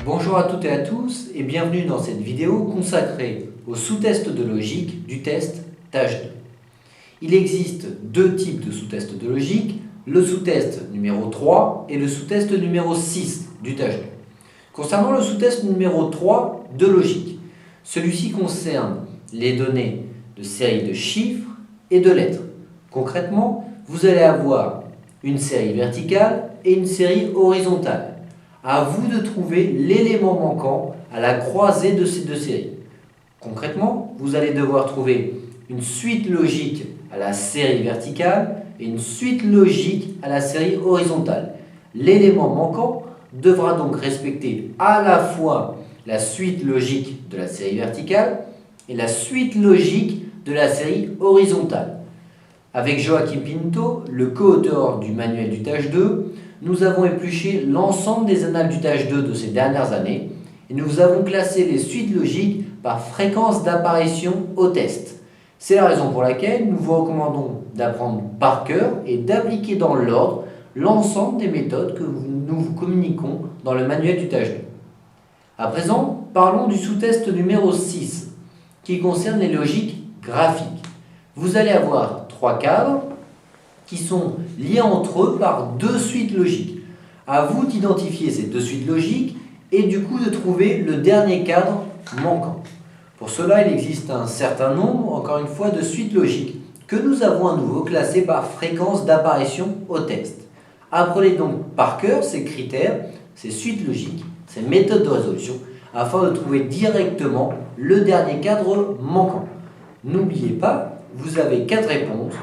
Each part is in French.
Bonjour à toutes et à tous et bienvenue dans cette vidéo consacrée au sous-test de logique du test tâche 2. Il existe deux types de sous-tests de logique, le sous-test numéro 3 et le sous-test numéro 6 du tâche 2. Concernant le sous-test numéro 3 de logique, celui-ci concerne les données de séries de chiffres et de lettres. Concrètement, vous allez avoir une série verticale et une série horizontale. À vous de trouver l'élément manquant à la croisée de ces deux séries. Concrètement, vous allez devoir trouver une suite logique à la série verticale et une suite logique à la série horizontale. L'élément manquant devra donc respecter à la fois la suite logique de la série verticale et la suite logique de la série horizontale. Avec Joachim Pinto, le co-auteur du manuel du tâche 2, nous avons épluché l'ensemble des annales du tâche 2 de ces dernières années et nous avons classé les suites logiques par fréquence d'apparition au test. C'est la raison pour laquelle nous vous recommandons d'apprendre par cœur et d'appliquer dans l'ordre l'ensemble des méthodes que nous vous communiquons dans le manuel du tâche 2. À présent, parlons du sous-test numéro 6 qui concerne les logiques graphiques. Vous allez avoir trois cadres qui sont liés entre eux par deux suites logiques. À vous d'identifier ces deux suites logiques et du coup de trouver le dernier cadre manquant. Pour cela, il existe un certain nombre, encore une fois, de suites logiques que nous avons à nouveau classées par fréquence d'apparition au test. Apprenez donc par cœur ces critères, ces suites logiques, ces méthodes de résolution, afin de trouver directement le dernier cadre manquant. N'oubliez pas, vous avez 4 réponses.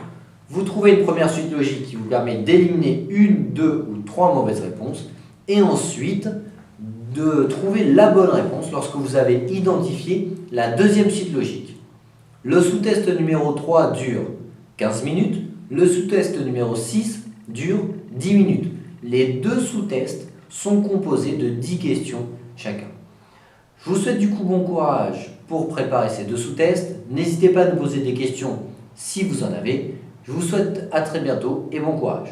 Vous trouvez une première suite logique qui vous permet d'éliminer une, deux ou trois mauvaises réponses et ensuite de trouver la bonne réponse lorsque vous avez identifié la deuxième suite logique. Le sous-test numéro 3 dure 15 minutes, le sous-test numéro 6 dure 10 minutes. Les deux sous-tests sont composés de 10 questions chacun. Je vous souhaite du coup bon courage pour préparer ces deux sous-tests. N'hésitez pas à nous poser des questions si vous en avez. Je vous souhaite à très bientôt et bon courage.